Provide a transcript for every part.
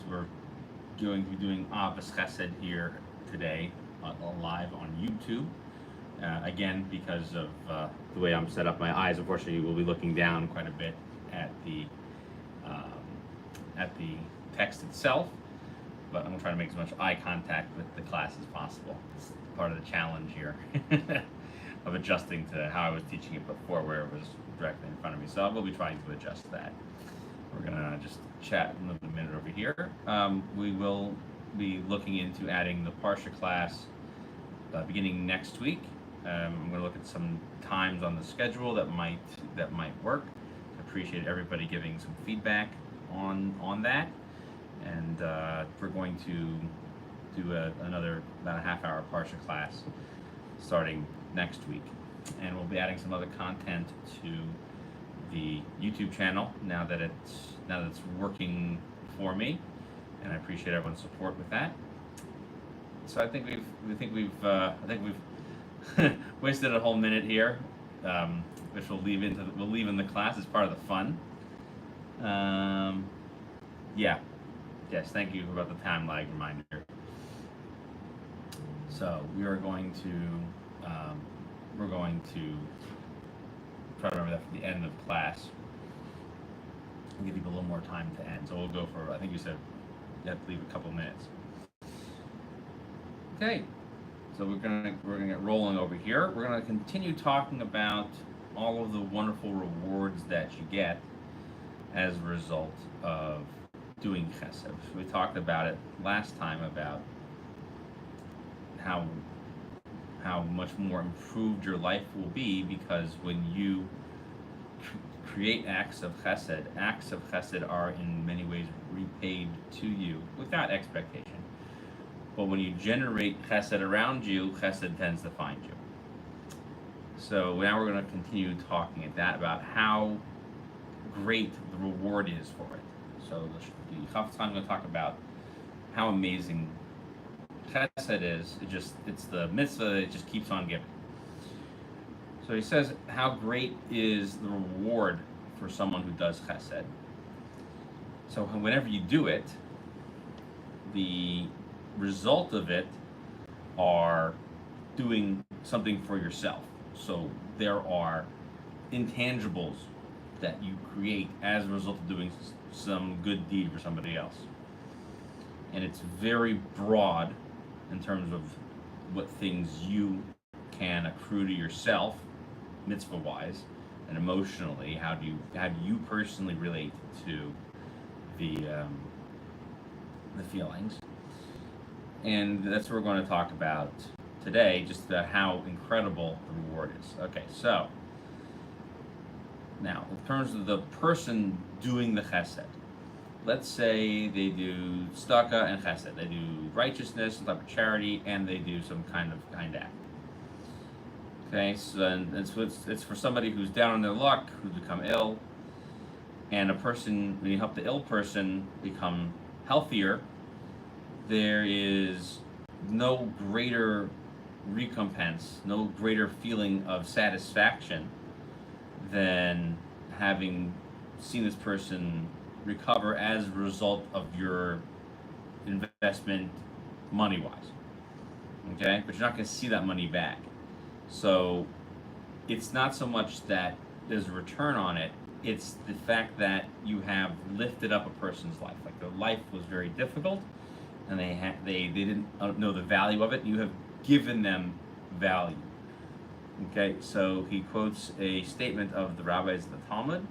we're going to be doing Ahavas Chessed here today, live on YouTube. Again, because of the way I'm set up, my eyes unfortunately will be looking down quite a bit at um, the text itself. But I'm gonna try to make as much eye contact with the class as possible. It's part of the challenge here of adjusting to how I was teaching it before, where it was directly in front of me. So I will be trying to adjust that. We're gonna just chat another minute over here. We will be looking into adding the Parsha class beginning next week. I'm gonna look at some times on the schedule that might work. Appreciate everybody giving some feedback on that. And we're going to do another about a half-hour Parsha class starting next week, and we'll be adding some other content to the YouTube channel now that it's working for me, and I appreciate everyone's support with that. So I think we've wasted a whole minute here, which we'll leave in the class as part of the fun. Yeah. Yes, thank you about the time lag reminder. So we are going to try to remember that for the end of class and give people a little more time to end. So we'll go for, I think you said you have to leave a couple minutes. Okay, so we're gonna get rolling over here. We're gonna continue talking about all of the wonderful rewards that you get as a result of doing chesed. So we talked about it last time about how much more improved your life will be, because when you create acts of chesed are in many ways repaid to you without expectation. But when you generate chesed around you, chesed tends to find you. So now we're going to continue talking about how great the reward is for it. So the Ahavas Chessed, I'm going to talk about how amazing chesed is. It's the mitzvah that it just keeps on giving. So he says, how great is the reward for someone who does chesed? So whenever you do it, the result of it are doing something for yourself. So there are intangibles that you create as a result of doing some good deed for somebody else. And it's very broad in terms of what things you can accrue to yourself, mitzvah-wise, and emotionally. How do you personally relate to the feelings? And that's what we're going to talk about today, just about how incredible the reward is. Okay, so now, in terms of the person doing the chesed, let's say they do tzedakah and chesed. They do righteousness, some type of charity, and they do some kind act. Okay, so it's for somebody who's down on their luck, who's become ill, and a person, when you help the ill person become healthier, there is no greater recompense, no greater feeling of satisfaction than having seen this person recover as a result of your investment money-wise. Okay? But you're not going to see that money back. So it's not so much that there's a return on it, it's the fact that you have lifted up a person's life. Like their life was very difficult, and they didn't know the value of it. You have given them value. Okay, so he quotes a statement of the rabbis of the Talmud.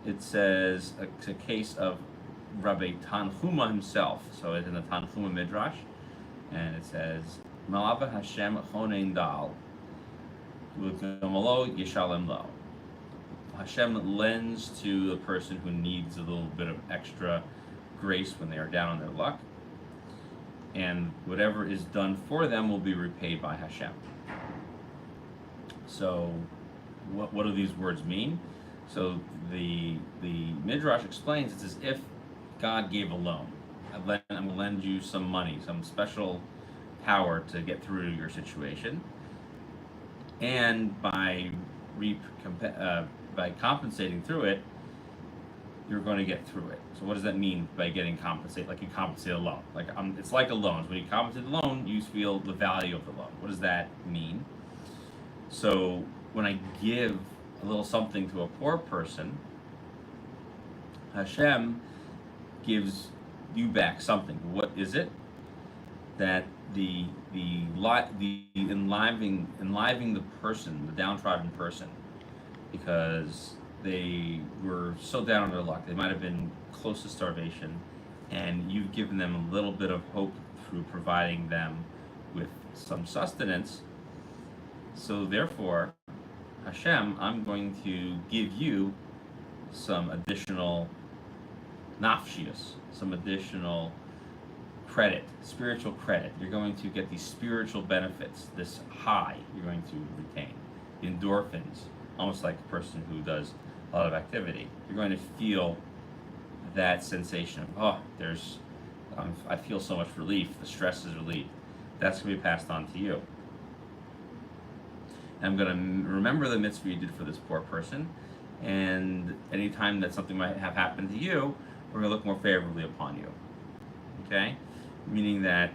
It says it's a case of Rabbi Tanhuma himself. So it's in the Tanhuma Midrash, and it says, "Malava Hashem chonein dal, v'gamalo yishalem lo." Hashem lends to the person who needs a little bit of extra grace when they are down on their luck, and whatever is done for them will be repaid by Hashem. So, what do these words mean? So the Midrash explains it's as if God gave a loan. I'm going to lend you some money, some special power to get through your situation, and by compensating through it, you're going to get through it. So what does that mean by getting compensated? Like you compensate a loan. Like it's like a loan. So when you compensate the loan, you feel the value of the loan. What does that mean? So when I give a little something to a poor person, Hashem gives you back something. What is it? That the enlivening the person, the downtrodden person, because they were so down on their luck. They might have been close to starvation, and you've given them a little bit of hope through providing them with some sustenance. So therefore, Hashem, I'm going to give you some additional nafshias, some additional credit, spiritual credit. You're going to get these spiritual benefits, this high you're going to retain, endorphins, almost like a person who does a lot of activity. You're going to feel that sensation of, I feel so much relief, the stress is relieved. That's going to be passed on to you. And I'm going to remember the mitzvah you did for this poor person, and anytime that something might have happened to you, we're going to look more favorably upon you. Okay? Meaning that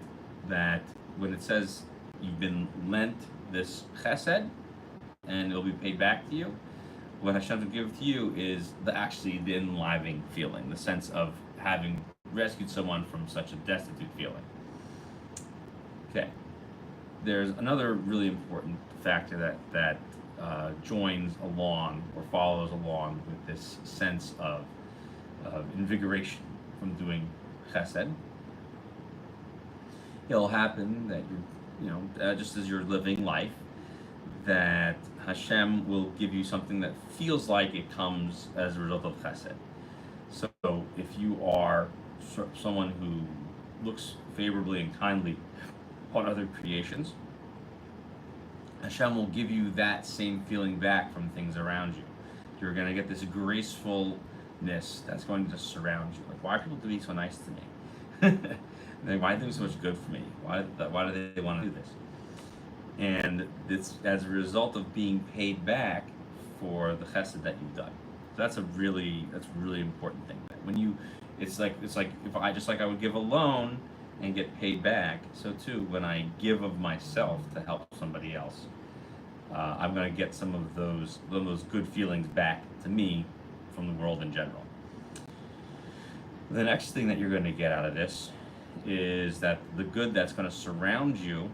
when it says you've been lent this chesed, and it'll be paid back to you, what Hashem will give to you is the enlivening feeling, the sense of having rescued someone from such a destitute feeling. Okay. There's another really important factor that joins along or follows along with this sense of invigoration from doing chesed. It'll happen that just as you're living life, that Hashem will give you something that feels like it comes as a result of chesed. So if you are someone who looks favorably and kindly on other creations, Hashem will give you that same feeling back from things around you. You're going to get this gracefulness that's going to surround you. Like, why are people being so nice to me? Why are they doing so much good for me? Why do they want to do this? And it's as a result of being paid back for the chesed that you've done. So that's a really important thing. When it's like if I would give a loan and get paid back, so too when I give of myself to help somebody else, I'm going to get some of those good feelings back to me from the world in general. The next thing that you're going to get out of this is that the good that's going to surround you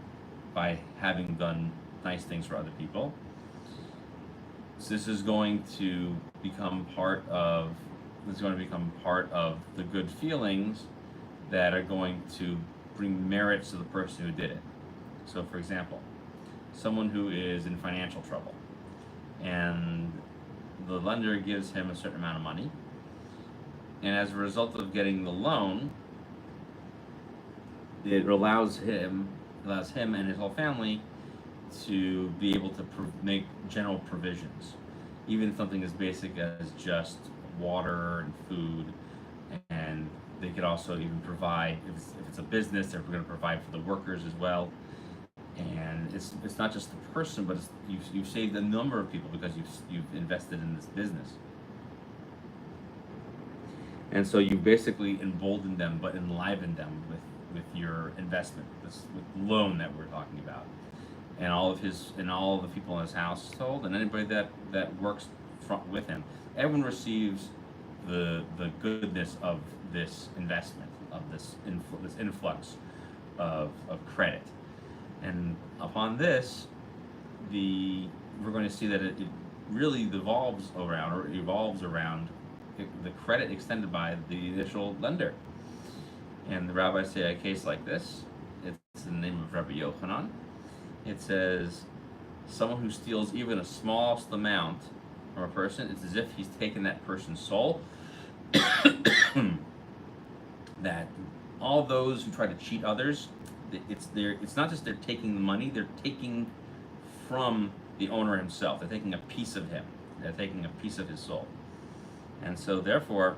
by having done nice things for other people, so this is going to become part of the good feelings that are going to bring merits to the person who did it. So for example, someone who is in financial trouble and the lender gives him a certain amount of money, and as a result of getting the loan, it allows him and his whole family to be able to make general provisions, even something as basic as just water and food. And they could also even provide, if it's a business, they're going to provide for the workers as well. And it's not just the person, but you've saved a number of people because you've invested in this business. And so you basically emboldened them, but enlivened them with your investment, with loan that we're talking about, and all of the people in his household, and anybody that works with him. Everyone receives the goodness of this investment, of this influx of credit. And upon this, we're going to see that it really evolves around the credit extended by the initial lender. And the rabbis say a case like this, it's in the name of Rabbi Yochanan. It says, someone who steals even a smallest amount from a person, it's as if he's taken that person's soul. That all those who try to cheat others, it's not just they're taking the money, they're taking from the owner himself. They're taking a piece of him. They're taking a piece of his soul. And so therefore,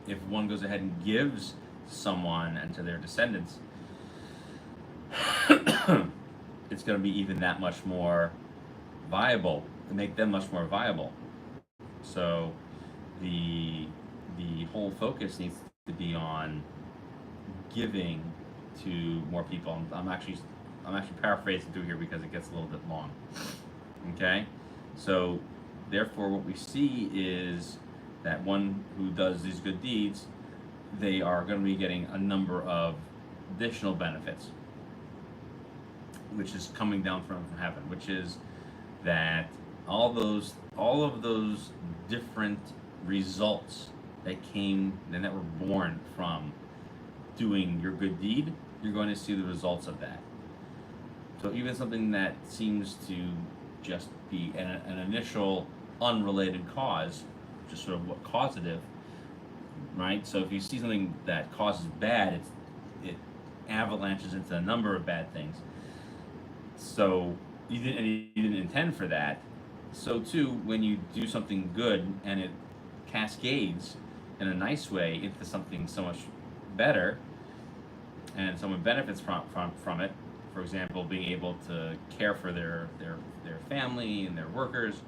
if one goes ahead and gives someone and to their descendants, it's going to be even that much more viable, to make them much more viable. So the the whole focus needs to be on giving to more people. I'm actually paraphrasing through here because it gets a little bit long. Okay, so therefore, what we see is that one who does these good deeds, they are going to be getting a number of additional benefits, which is coming down from heaven, which is that all of those different results that came and that were born from doing your good deed, you're going to see the results of that. So even something that seems to just be an initial unrelated cause, just sort of what causative, right? So if you see something that causes bad, it avalanches into a number of bad things. So you didn't intend for that. So too, when you do something good and it cascades in a nice way into something so much better, and someone benefits from it. For example, being able to care for their family and their workers,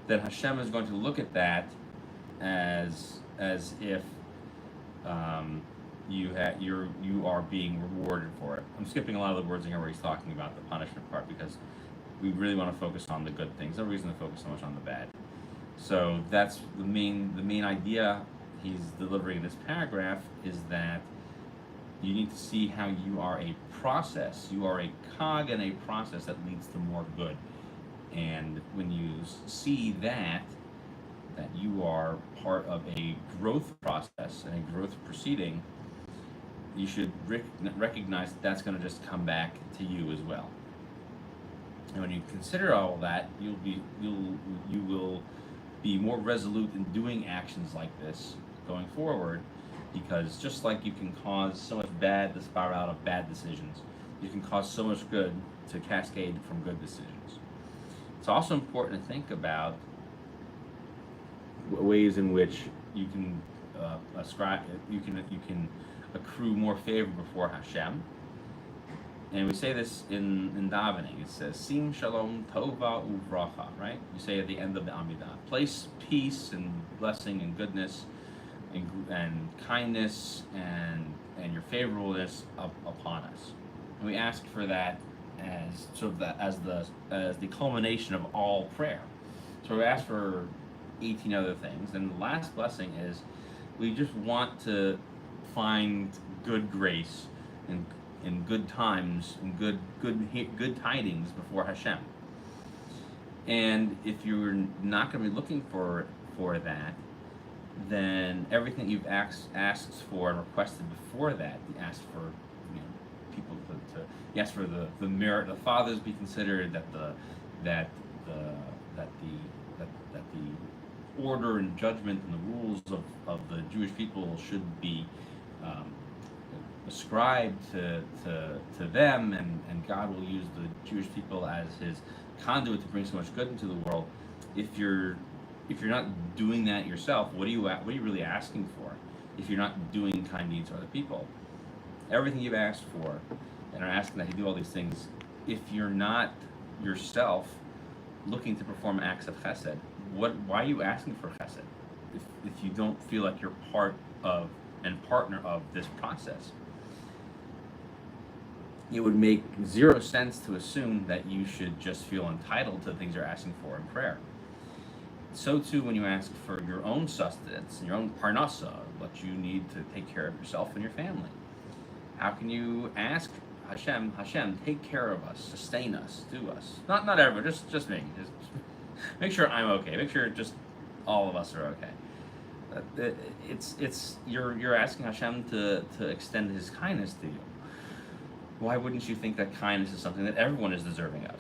then Hashem is going to look at that as if you are being rewarded for it. I'm skipping a lot of the words in here where he's talking about the punishment part because we really want to focus on the good things. No reason to focus so much on the bad. So that's the main idea he's delivering in this paragraph is that you need to see how you are a process. You are a cog in a process that leads to more good. And when you see that you are part of a growth process and a growth proceeding, you should recognize that that's going to just come back to you as well. And when you consider all that, you will be more resolute in doing actions like this going forward, because just like you can cause so much bad to spiral out of bad decisions, you can cause so much good to cascade from good decisions. It's also important to think about ways in which you can you can accrue more favor before Hashem. And we say this in davening. It says Sim Shalom Tova Uvracha, right? You say at the end of the Amidah, place peace and blessing and goodness and kindness and your favorableness upon us. And we ask for that as sort of as the culmination of all prayer. So we ask for 18 other things, and the last blessing is we just want to find good grace and good times and good tidings before Hashem. And if you're not going to be looking for that, then everything you've asked for and requested before that, you ask for, people to you ask for the merit of the fathers be considered, that the order and judgment and the rules of the Jewish people should be ascribed to them, and God will use the Jewish people as his conduit to bring so much good into the world. If you're not doing that yourself, what are you really asking for? If you're not doing kind deeds for other people, everything you've asked for and are asking that you do all these things, if you're not yourself looking to perform acts of chesed, why are you asking for chesed? If you don't feel like you're part of and partner of this process, it would make zero sense to assume that you should just feel entitled to the things you're asking for in prayer. So too, when you ask for your own sustenance and your own parnasa, what you need to take care of yourself and your family, how can you ask Hashem, take care of us, sustain us, do us? Not everyone, just me. Just make sure I'm okay. Make sure just all of us are okay. You're asking Hashem to extend His kindness to you. Why wouldn't you think that kindness is something that everyone is deserving of?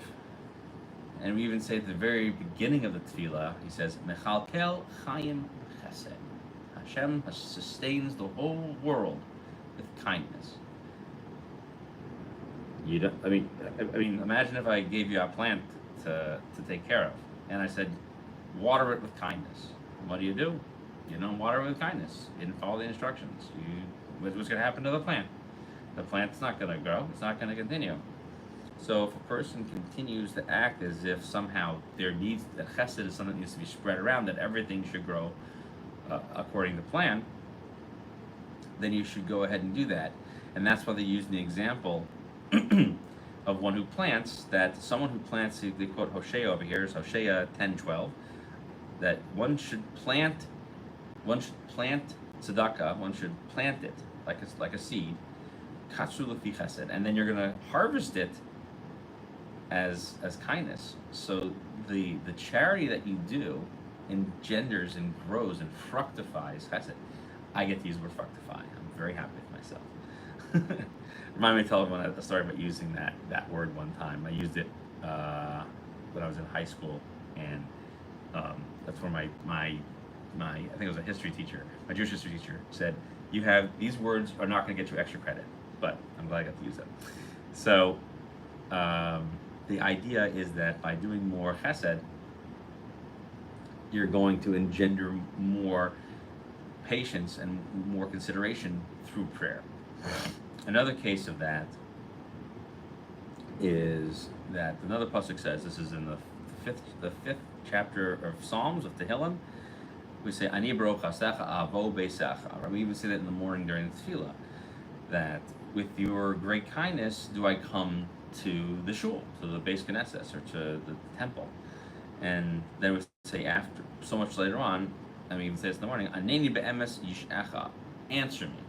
And we even say at the very beginning of the tefillah, he says, Mechalkel Chayim Chesed. Hashem sustains the whole world with kindness. You don't. I mean, imagine if I gave you a plant to take care of, and I said, water it with kindness. What do? You don't water it with kindness. You didn't follow the instructions. What's going to happen to the plant? The plant's not going to grow. It's not going to continue. So if a person continues to act as if somehow that chesed is something that needs to be spread around, that everything should grow according to plan, then you should go ahead and do that. And that's why they use the example of one who plants, that someone who plants, they quote Hosea over here, is Hosea 10:12, that one should plant tzedakah, one should plant it like a seed, katsu lefi chesed, and then you're going to harvest it as kindness. So the charity that you do engenders and grows and fructifies chesed. I get to use the word fructify. I'm very happy with myself. Remind me to tell everyone a story about using that word one time. I used it when I was in high school, and that's where my I think it was a history teacher, my Jewish history teacher, said, "You have these words are not going to get you extra credit," but I'm glad I got to use them. So the idea is that by doing more chesed, you're going to engender more patience and more consideration through prayer. Another case of that is that another pasuk says, this is in the fifth chapter of Psalms of Tehillim. We say, "Ani baruch chasecha avo beisecha." We even say that in the morning during the tefillah, that with your great kindness do I come to the shul, to the Beis Knesset, or to the temple. And then we say after, so much later on, and we even say this in the morning, "Aneni be'emes yish'echa," answer me.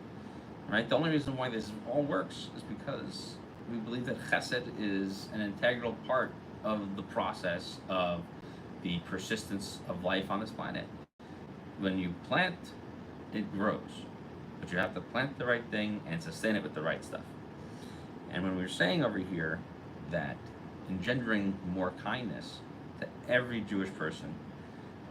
Right? The only reason why this all works is because we believe that chesed is an integral part of the process of the persistence of life on this planet. When you plant, it grows. But you have to plant the right thing and sustain it with the right stuff. And when we're saying over here that engendering more kindness to every Jewish person,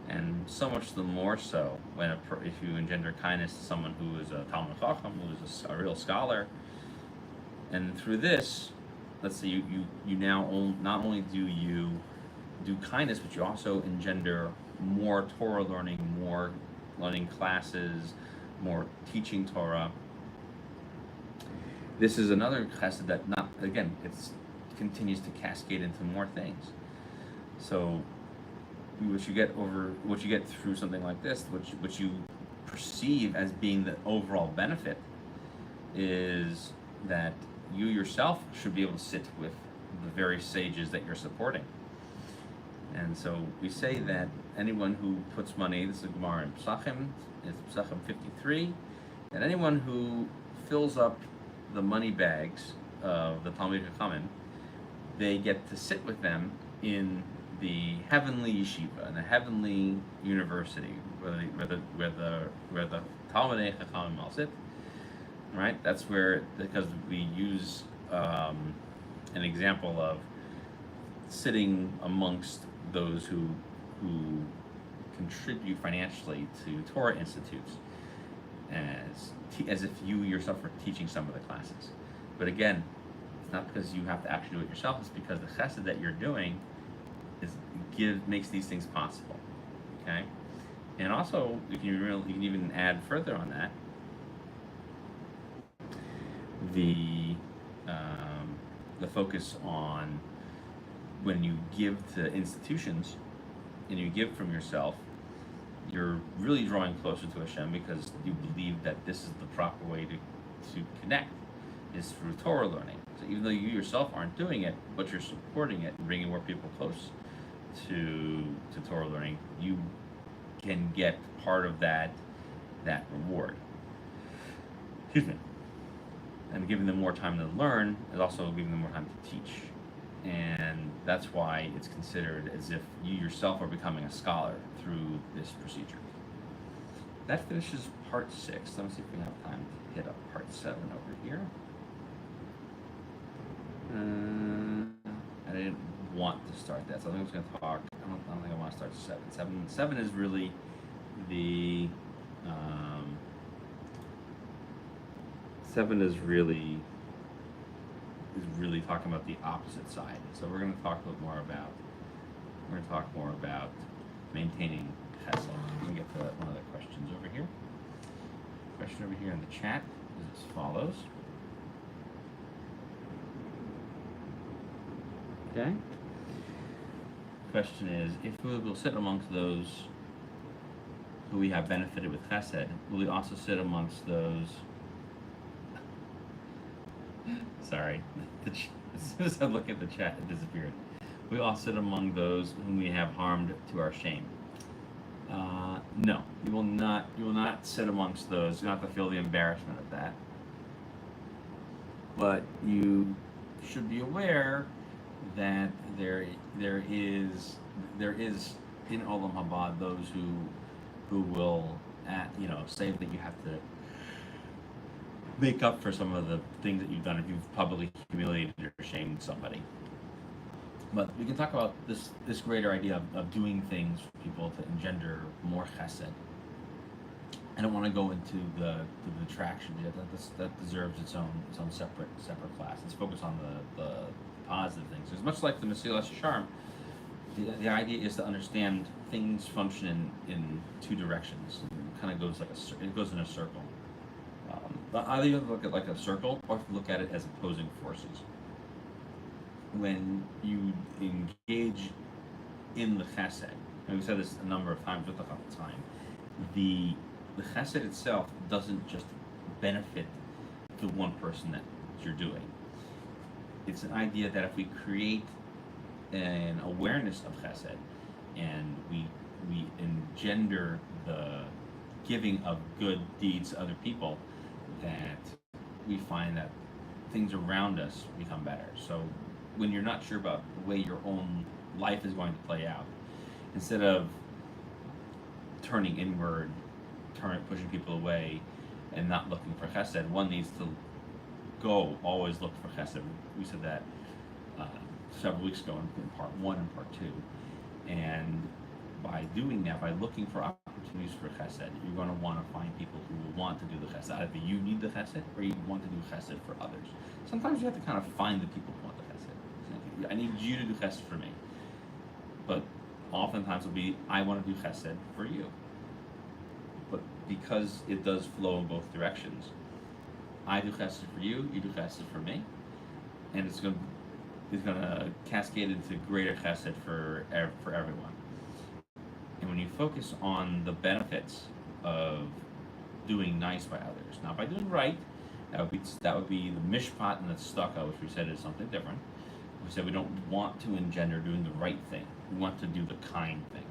and so much the more so when if you engender kindness to someone who is a Talmud Chacham, who is a real scholar, and through this, let's say you now not only do you do kindness, but you also engender more Torah learning, more learning classes, more teaching Torah. This is another chesed that it continues to cascade into more things. So what you get through something like this, which you perceive as being the overall benefit, is that you yourself should be able to sit with the very sages that you're supporting. And so we say that anyone who puts money, this is a Gemara in Pesachim, it's Pesachim 53, that anyone who fills up the money bags of the Talmid Chachamim, they get to sit with them in the heavenly yeshiva, in the heavenly university, where the Talmidei Chachamim all sit. Right? That's where, because we use an example of sitting amongst those who contribute financially to Torah institutes, as if you yourself are teaching some of the classes. But again, it's not because you have to actually do it yourself. It's because the chesed that you're doing makes these things possible. Okay, and also you can even add further on that the focus on when you give to institutions and you give from yourself, you're really drawing closer to Hashem, because you believe that this is the proper way to connect, is through Torah learning. So even though you yourself aren't doing it, but you're supporting it and bringing more people close to Torah learning, you can get part of that reward. Excuse me. And giving them more time to learn is also giving them more time to teach. And that's why it's considered as if you yourself are becoming a scholar through this procedure. That finishes part 6. Let me see if we have time to hit up part 7 over here. I didn't want to start that, so I think I'm just going to talk. I don't think I want to start 7. 7 is really the... 7 is really talking about the opposite side. So we're going to talk a little more about. We're going to talk more about maintaining chesed. Let me get to one of the questions over here. Question over here in the chat is as follows. Okay. Question is, if we will sit amongst those who we have benefited with chesed, will we also sit amongst those? Sorry, as soon as I look at the chat, it disappeared. We all sit among those whom we have harmed to our shame. No, you will not. You will not sit amongst those. You don't have to feel the embarrassment of that. But you should be aware that there is in Olam Haba those who will say that you have to make up for some of the things that you've done if you've publicly humiliated or shamed somebody. But we can talk about this greater idea of doing things for people to engender more chesed. I don't want to go into the traction yet. That deserves its own separate class. Let's focus on the positive things. It's much like the Mesilas Yesharim. The idea is to understand things function in two directions. It kind of goes it goes in a circle. Either you have to look at like a circle, or look at it as opposing forces. When you engage in the chesed, and we said this a number of times with the time, the chesed itself doesn't just benefit the one person that you're doing. It's an idea that if we create an awareness of chesed and we engender the giving of good deeds to other people, that we find that things around us become better. So when you're not sure about the way your own life is going to play out, instead of turning inward, pushing people away, and not looking for chesed, one needs to always look for chesed. We said that several weeks ago in part 1 and part 2. And by doing that, by looking for opportunities for chesed, you're going to want to find people who will want to do the chesed. Either you need the chesed or you want to do chesed for others. Sometimes you have to kind of find the people who want the chesed. I need you to do chesed for me. But oftentimes it'll be, I want to do chesed for you. But because it does flow in both directions, I do chesed for you, you do chesed for me, and it's going to cascade into greater chesed for everyone. And when you focus on the benefits of doing nice by others, not by doing right, that would be the mishpat and the tzedakah, which we said is something different. We said we don't want to engender doing the right thing. We want to do the kind thing.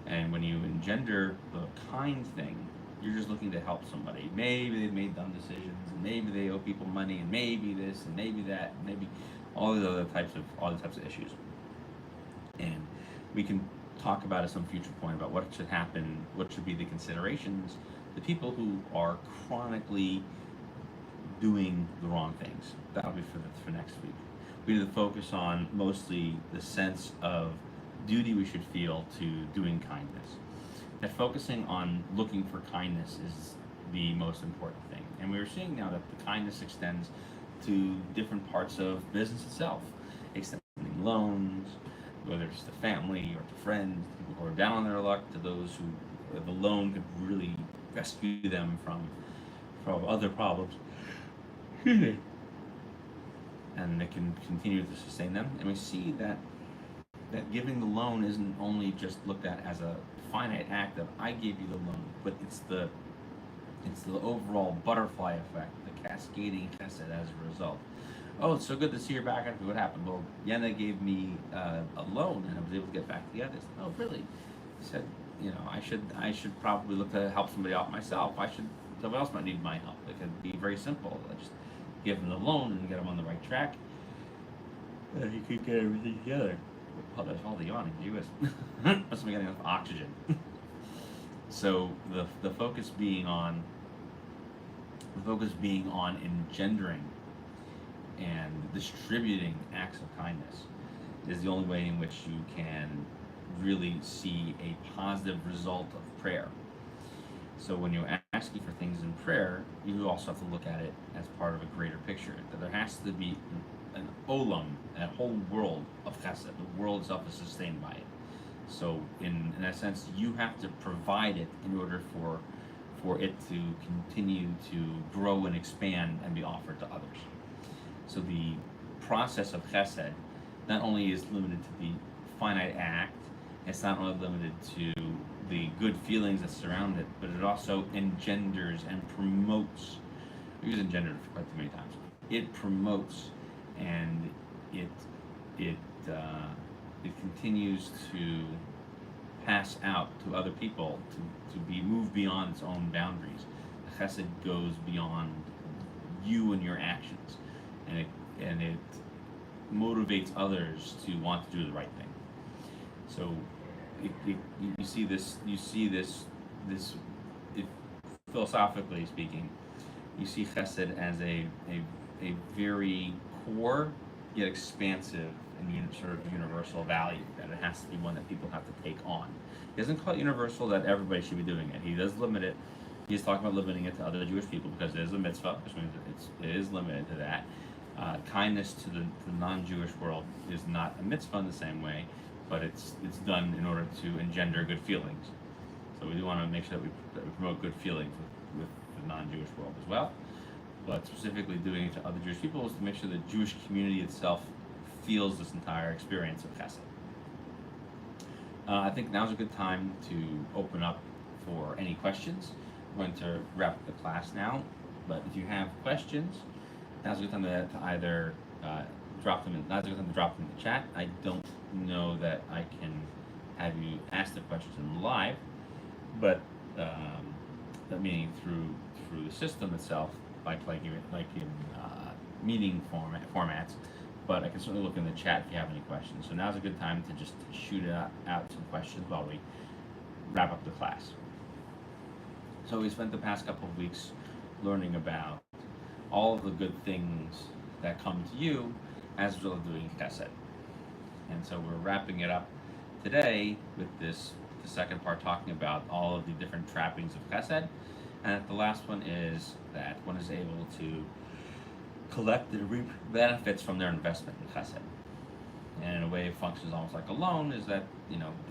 And when you engender the kind thing, you're just looking to help somebody. Maybe they've made dumb decisions, and maybe they owe people money, and maybe this, and maybe that, and maybe all the types of issues. And we can talk about at some future point about what should happen, what should be the considerations. The people who are chronically doing the wrong things. That'll be for next week. We need to focus on mostly the sense of duty we should feel to doing kindness. That focusing on looking for kindness is the most important thing. And we're seeing now that the kindness extends to different parts of business itself, extending loans, whether it's to family or to friends, people who are down on their luck, to those who the loan could really rescue them from other problems. And it can continue to sustain them. And we see that giving the loan isn't only just looked at as a finite act of I gave you the loan, but it's the overall butterfly effect, the cascading chesed as a result. Oh, it's so good to see you're back. What happened? Well, Yena gave me a loan, and I was able to get back together. Oh, really? He said, I should probably look to help somebody out myself. Somebody else might need my help. It could be very simple. I just give them the loan and get them on the right track. And he could get everything together. Oh, there's all the yawning. Gee whiz. Must be getting enough oxygen. So the focus being on engendering and distributing acts of kindness is the only way in which you can really see a positive result of prayer. So when you're asking for things in prayer, you also have to look at it as part of a greater picture. That there has to be an olam, a whole world of chesed. The world itself is sustained by it. So in a sense, you have to provide it in order for it to continue to grow and expand and be offered to others. So the process of chesed not only is limited to the finite act, it's not only limited to the good feelings that surround it, but it also engenders and promotes. We use engendered quite too many times. It promotes, and it it uh, it continues to pass out to other people to be moved beyond its own boundaries. The chesed goes beyond you and your actions, and it motivates others to want to do the right thing. So you see this if, philosophically speaking, you see chesed as a very core yet expansive and sort of universal value, that it has to be one that people have to take on. He doesn't call it universal that everybody should be doing it. He does limit it. He's talking about limiting it to other Jewish people because it is a mitzvah, which means it is limited to that. Kindness to the non-Jewish world is not a mitzvah in the same way, but it's done in order to engender good feelings. So we do want to make sure that we promote good feelings with the non-Jewish world as well. But specifically doing it to other Jewish people is to make sure the Jewish community itself feels this entire experience of chesed. I think now's a good time to open up for any questions. We're going to wrap up the class now, but if you have questions, now's a good time to either drop them in. Now's a good time to drop them in the chat. I don't know that I can have you ask the question live, but meaning through the system itself, like in meeting formats. But I can certainly look in the chat if you have any questions. So now's a good time to just shoot out some questions while we wrap up the class. So we spent the past couple of weeks learning about all of the good things that come to you as a result of doing chesed. And so we're wrapping it up today with the second part, talking about all of the different trappings of chesed. And the last one is that one is able to collect and reap benefits from their investment in chesed. And in a way, it functions almost like a loan, is that,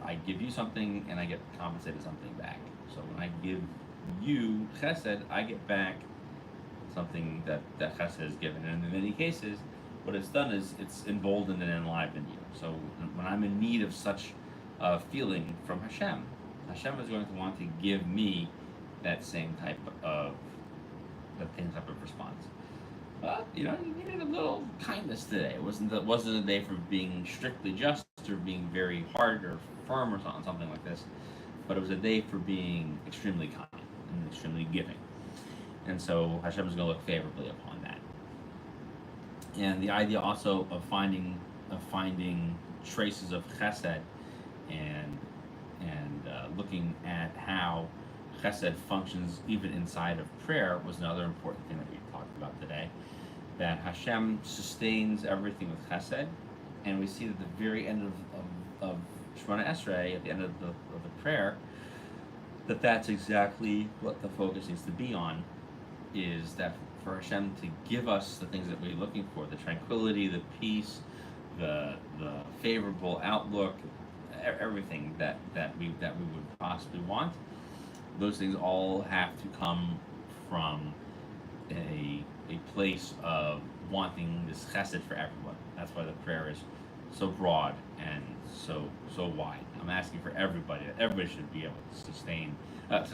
I give you something and I get compensated something back. So when I give you chesed, I get back something that chesed has given. And in many cases, what it's done is it's emboldened and enlivened you. So when I'm in need of such a feeling from Hashem is going to want to give me that same type of response. But you needed a little kindness today. It wasn't a day for being strictly just or being very hard or firm or something like this. But it was a day for being extremely kind and extremely giving. And so Hashem is going to look favorably upon that. And the idea also of finding traces of chesed and looking at how chesed functions even inside of prayer was another important thing that we talked about today. That Hashem sustains everything with chesed, and we see at the very end of Shemona Esrei, at the end of the prayer, that's exactly what the focus needs to be on, is that for Hashem to give us the things that we're looking for, the tranquility, the peace, the favorable outlook, everything that we would possibly want. Those things all have to come from a place of wanting this chesed for everyone. That's why the prayer is so broad and so wide. I'm asking for everybody, that everybody should be able but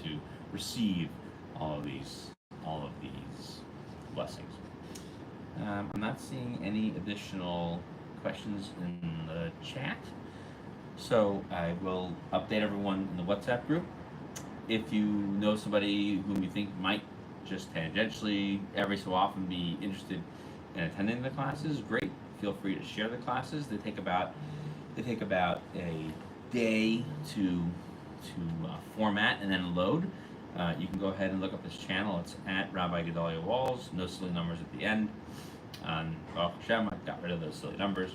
to receive all of these blessings. I'm not seeing any additional questions in the chat, so I will update everyone in the WhatsApp group. If you know somebody whom you think might just tangentially every so often be interested in attending the classes, great. Feel free to share the classes. They take about a day to format and then load. You can go ahead and look up this channel. It's at Rabbi Gedalia Walls. No silly numbers at the end. Baruch Hashem, I got rid of those silly numbers.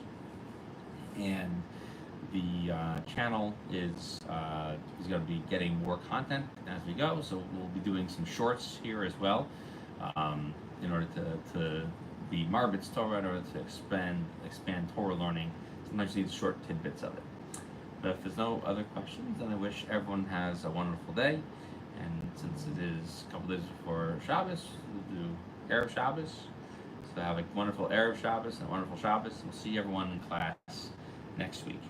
And the channel is going to be getting more content as we go. So we'll be doing some shorts here as well, in order to be Marbit's Torah, in order to expand Torah learning. Sometimes you need short tidbits of it. But if there's no other questions, then I wish everyone has a wonderful day. And since it is a couple days before Shabbos, we'll do Erev Shabbos. So have a wonderful Erev Shabbos and a wonderful Shabbos. We'll see everyone in class next week.